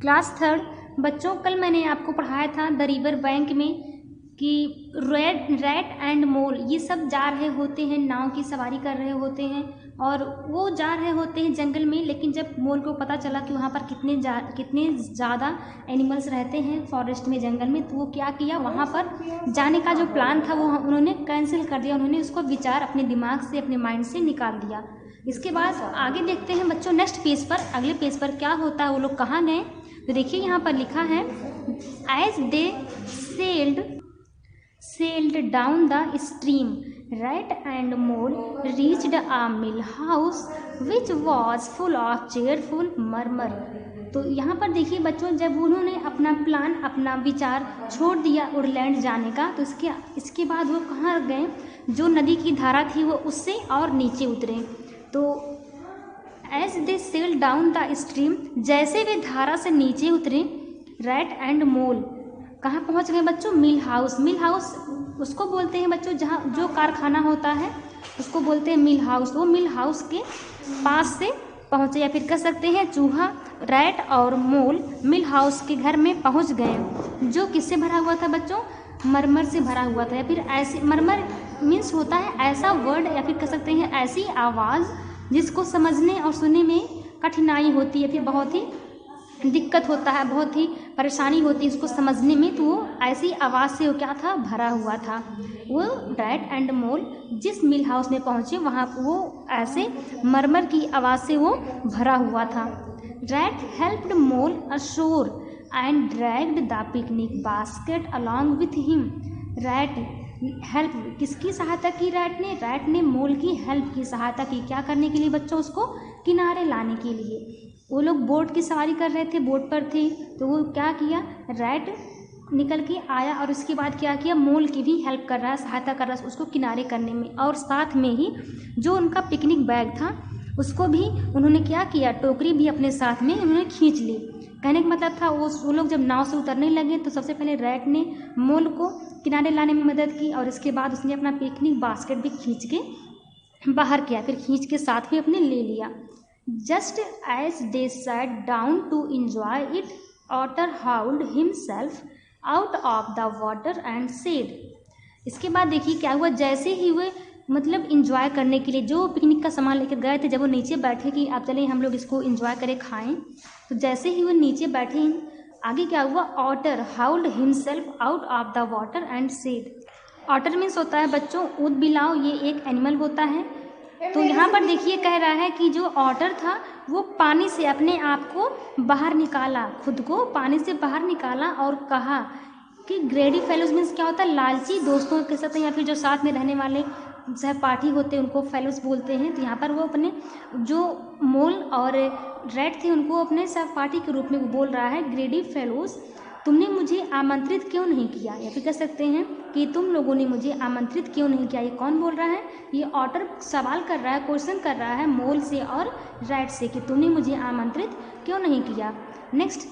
Class third बच्चों, कल मैंने आपको पढ़ाया था द रिवर बैंक में कि रैट एंड मोल ये सब जा रहे होते हैं, नाव की सवारी कर रहे होते हैं और वो जा रहे होते हैं जंगल में। लेकिन जब मोल को पता चला कि वहाँ पर कितने ज़्यादा एनिमल्स रहते हैं फॉरेस्ट में, जंगल में, तो वो क्या किया, वहाँ पर जाने का जो प्लान था वो उन्होंने कैंसिल कर दिया। उन्होंने उसको विचार अपने दिमाग से, अपने माइंड से निकाल दिया। इसके बाद आगे देखते हैं बच्चों नेक्स्ट पेज पर, अगले पेज पर क्या होता है, वो लोग कहाँ गए। तो देखिए यहाँ पर लिखा है as they sailed down the stream, rat and mole reached a mill house which was full of cheerful murmur। तो यहाँ पर देखिए बच्चों, जब उन्होंने अपना प्लान, अपना विचार छोड़ दिया उड़लैंड जाने का, तो इसके बाद वो कहाँ गए, जो नदी की धारा थी वो उससे और नीचे उतरे। तो as they sail down the stream, जैसे वे धारा से नीचे उतरे, रैट एंड मोल कहाँ पहुँच गए बच्चों, मिल हाउस। मिल हाउस उसको बोलते हैं बच्चों जहाँ जो कारखाना होता है उसको बोलते हैं मिल हाउस। वो मिल हाउस के पास से पहुँचे, या फिर कह सकते हैं चूहा, रैट और मोल मिल हाउस के घर में पहुँच गए, जो किससे भरा हुआ था बच्चों, मरमर से भरा हुआ था। या फिर ऐसे, मरमर मीन्स होता है ऐसा वर्ड, या फिर कह सकते हैं ऐसी आवाज़ जिसको समझने और सुनने में कठिनाई होती है, फिर बहुत ही दिक्कत होता है, बहुत ही परेशानी होती है इसको समझने में। तो वो ऐसी आवाज़ से वो क्या था, भरा हुआ था। वो रैट एंड मोल जिस मिल हाउस में पहुँचे वहाँ वो ऐसे मरमर की आवाज़ से वो भरा हुआ था। Rat helped mole assure and dragged the picnic basket along with him. Rat help किसकी सहायता की, रैट ने मोल की हेल्प की, सहायता की, क्या करने के लिए बच्चों, उसको किनारे लाने के लिए। वो लोग बोट की सवारी कर रहे थे, बोट पर थे, तो वो क्या किया, रैट निकल के आया और उसके बाद क्या किया, मोल की भी हेल्प कर रहा है, सहायता कर रहा है उसको किनारे करने में। और साथ में ही जो उनका पिकनिक बैग था उसको भी उन्होंने क्या किया, टोकरी भी अपने साथ में उन्होंने खींच ली। कहने का मतलब था वो लोग जब नाव से उतरने लगे तो सबसे पहले रैट ने मोल को किनारे लाने में मदद की और इसके बाद उसने अपना पिकनिक बास्केट भी खींच के बाहर किया, फिर खींच के साथ में अपने ले लिया। Just as they sat down to enjoy it, otter hauled himself out of the water and said. इसके बाद देखिए क्या हुआ, जैसे ही वे मतलब इंजॉय करने के लिए जो पिकनिक का सामान लेकर गए थे, जब वो नीचे बैठे कि आप चलें हम लोग इसको इंजॉय करें, खाएं, तो जैसे ही वो नीचे बैठे, आगे क्या हुआ, otter hauled himself out of the water and said. Otter means होता है बच्चों ऊँट बिलाव, ये एक एनिमल होता है। तो यहाँ पर देखिए कह रहा है कि जो ऑटर था वो पानी से अपने आप को बाहर निकाला, खुद को पानी से बाहर निकाला और कहा कि ग्रेडी फेलोज मीन्स क्या होता है, लालची दोस्तों कह सकते हैं, या फिर जो साथ में रहने वाले सहपाठी होते हैं उनको फेलोज बोलते हैं। तो यहाँ पर वो अपने जो मोल और रैट थे उनको अपने सहपाठी के रूप में वो बोल रहा है, ग्रेडी फेलोज तुमने मुझे आमंत्रित क्यों नहीं किया, या फिर कह सकते हैं कि तुम लोगों ने मुझे आमंत्रित क्यों नहीं किया। ये कौन बोल रहा है, ये ऑटर सवाल कर रहा है, क्वेश्चन कर रहा है मोल से और रैट से कि तुमने मुझे आमंत्रित क्यों नहीं किया। नेक्स्ट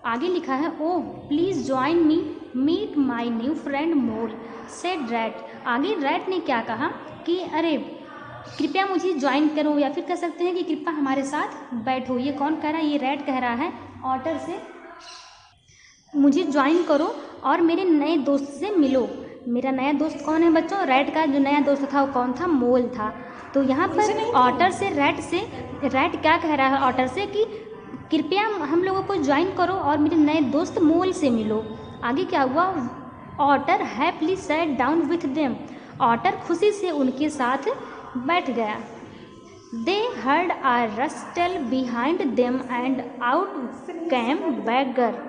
आगे लिखा है, oh please join me meet my new friend mole said rat. आगे रैट ने क्या कहा कि अरे कृपया मुझे ज्वाइन करो, या फिर कह सकते हैं कि कृपया हमारे साथ बैठो। ये कौन कह रहा है, ये रैट कह रहा है ऑटर से, मुझे ज्वाइन करो और मेरे नए दोस्त से मिलो। मेरा नया दोस्त कौन है बच्चों, रैट का जो नया दोस्त था वो कौन था, मोल था। तो यहाँ पर ऑटर से रैट क्या कह रहा है ऑटर से कि कृपया हम लोगों को ज्वाइन करो और मेरे नए दोस्त मोल से मिलो। आगे क्या हुआ, otter happily sat down with them. Otter खुशी से उनके साथ बैठ गया। They heard a rustle behind them and out came badger.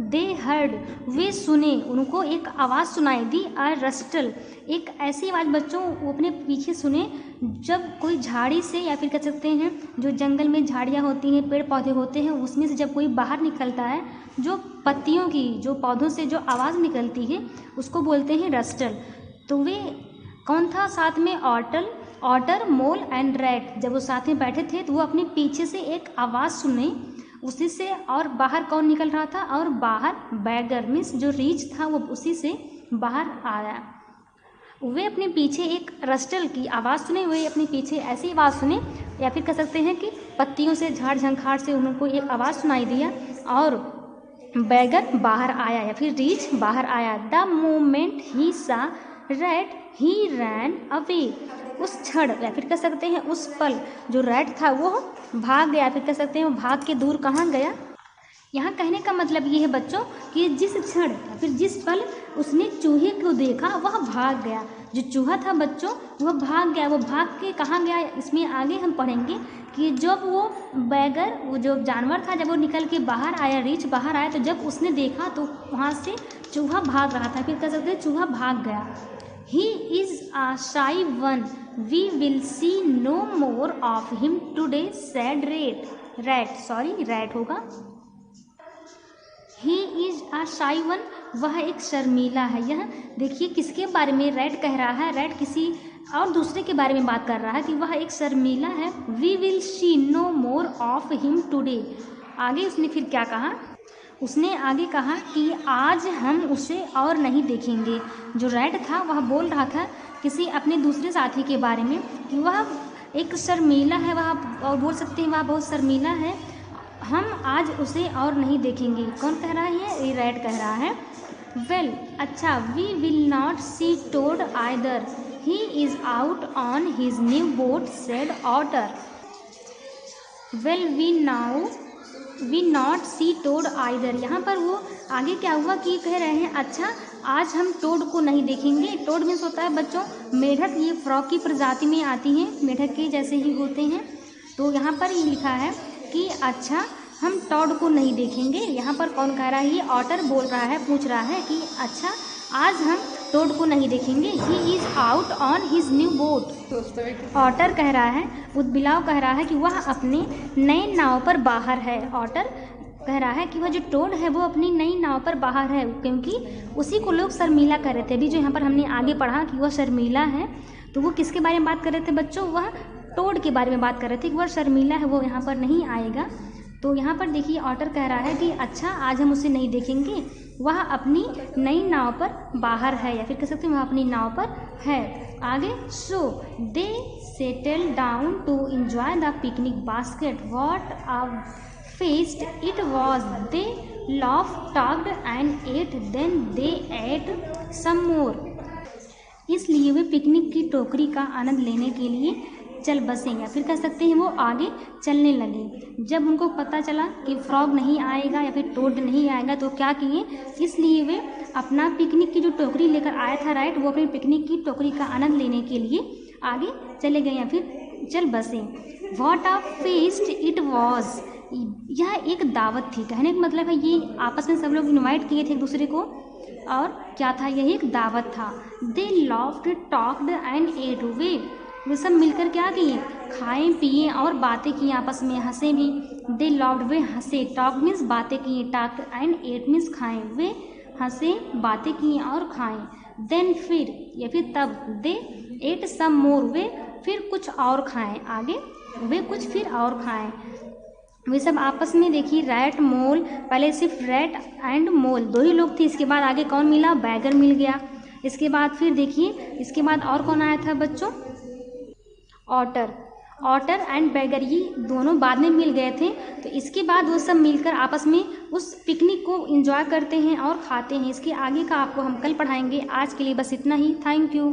They heard वे सुने, उनको एक आवाज़ सुनाई दी, अ रस्टल एक ऐसी आवाज़ बच्चों वो अपने पीछे सुने जब कोई झाड़ी से, या फिर कह सकते हैं जो जंगल में झाड़ियाँ होती हैं, पेड़ पौधे होते हैं, उसमें से जब कोई बाहर निकलता है, जो पत्तियों की, जो पौधों से जो आवाज़ निकलती है उसको बोलते हैं रस्टल। तो वे कौन था साथ में, ऑटर मोल एंड रैट। जब वो साथ में बैठे थे तो वो अपने पीछे से एक आवाज़ सुने, उसी से, और बाहर कौन निकल रहा था, और बाहर बैगर मीन्स जो रीछ था वो उसी से बाहर आया। वे अपने पीछे एक रस्टल की आवाज़ सुने, वे अपने पीछे ऐसी आवाज़ सुने, या फिर कह सकते हैं कि पत्तियों से, झाड़ झंखाड़ से उनको एक आवाज़ सुनाई दिया और बैगर बाहर आया या फिर रीच बाहर आया। द मोमेंट ही सा रैट ही रैन अवे। उस क्षण या फिर कह सकते हैं उस पल जो रैट था वो भाग गया, फिर कह सकते हैं वो भाग के दूर कहाँ गया। यहाँ कहने का मतलब ये है बच्चों कि जिस क्षण या फिर जिस पल उसने चूहे को देखा वह भाग गया। जो चूहा था बच्चों वह भाग गया। वो भाग के कहाँ गया, इसमें आगे हम पढ़ेंगे कि जब वो बैगर, वो जो जानवर था, जब वो निकल के बाहर आया, रीछ बाहर आया, तो जब उसने देखा तो वहाँ से चूहा भाग रहा था, फिर कह सकते हैं चूहा भाग गया। He is a shy one. We will see no more of him today, said rat होगा। He is a shy one. वह एक शर्मीला है। यह देखिए किसके बारे में रैट कह रहा है, रैट किसी और दूसरे के बारे में बात कर रहा है कि वह एक शर्मीला है। We will see no more of him today. आगे उसने फिर क्या कहा, उसने आगे कहा कि आज हम उसे और नहीं देखेंगे। जो रैट था वह बोल रहा था किसी अपने दूसरे साथी के बारे में कि वह एक शर्मीला है, वह और बोल सकते हैं वह बहुत शर्मीला है, हम आज उसे और नहीं देखेंगे। कौन कह रहा है, ये रैट कह रहा है। वेल अच्छा, we will not see toad either, he is out on his new boat, said otter. Well we not see toad either. यहाँ पर वो आगे क्या हुआ कि कह रहे हैं अच्छा आज हम टोड को नहीं देखेंगे। टोड मीन्स होता है बच्चों मेढक, ये फ्रॉग की प्रजाति में आती हैं, मेढक के जैसे ही होते हैं। तो यहाँ पर ये लिखा है कि अच्छा हम टोड को नहीं देखेंगे। यहाँ पर कौन कह रहा है, ये ऑटर बोल रहा है, पूछ रहा है कि अच्छा आज हम टोड को नहीं देखेंगे। He is out on his new boat. Otter कह रहा है, ऊदबिलाव कह रहा है कि वह अपने नए नाव पर बाहर है। ऑटर कह रहा है कि वह जो टोड है वो अपनी नई नाव पर बाहर है, क्योंकि उसी को लोग शर्मीला कर रहे थे। अभी जो यहाँ पर हमने आगे पढ़ा कि वह शर्मीला है, तो वो किसके बारे में बात कर रहे थे बच्चों, वह टोड के बारे में बात कर रहे थे कि वह शर्मीला है, वो यहाँ पर नहीं आएगा। तो यहाँ पर देखिए ऑटर कह रहा है कि अच्छा आज हम उसे नहीं देखेंगे, वह अपनी नई नाव पर बाहर है, या फिर कह सकते हैं वह अपनी नाव पर है। आगे so they settle down to enjoy the picnic basket, what a feast it was. They laughed, talked and ate, then they ate some more. इसलिए वे पिकनिक की टोकरी का आनंद लेने के लिए चल बसे, या फिर कह सकते हैं वो आगे चलने लगे। जब उनको पता चला कि फ्रॉग नहीं आएगा या फिर टोड नहीं आएगा तो क्या किए, इसलिए वे अपना पिकनिक की जो टोकरी लेकर आया था राइट, वो अपनी पिकनिक की टोकरी का आनंद लेने के लिए आगे चले गए या फिर चल बसे। What a feast it was. यह एक दावत थी, कहने का मतलब है ये आपस में सब लोग इनवाइट किए थे एक दूसरे को, और क्या था, यह एक दावत था। दे लॉफ्ड, टॉक्ड एंड एट। वे सब मिलकर क्या किए, खाएं पिए और बातें किए, आपस में हंसे भी। दे लॉफ्ड, वे हंसे, टॉक मीन्स बातें किए, टॉक्ड एंड एट मीन्स खाएं, वे हंसे बातें किए और खाएं। देन फिर या फिर तब, दे एट सम मोर, वे फिर कुछ और खाएं, आगे वे कुछ फिर और खाएं। वे सब आपस में देखिए रैट मोल, पहले सिर्फ रैट एंड मोल दो ही लोग थे, इसके बाद आगे कौन मिला, बैगर मिल गया। इसके बाद फिर देखिए इसके बाद और कौन आया था बच्चों, ऑटर एंड बैगर, ये दोनों बाद में मिल गए थे। तो इसके बाद वो सब मिलकर आपस में उस पिकनिक को एंजॉय करते हैं और खाते हैं। इसके आगे का आपको हम कल पढ़ाएंगे। आज के लिए बस इतना ही। Thank you.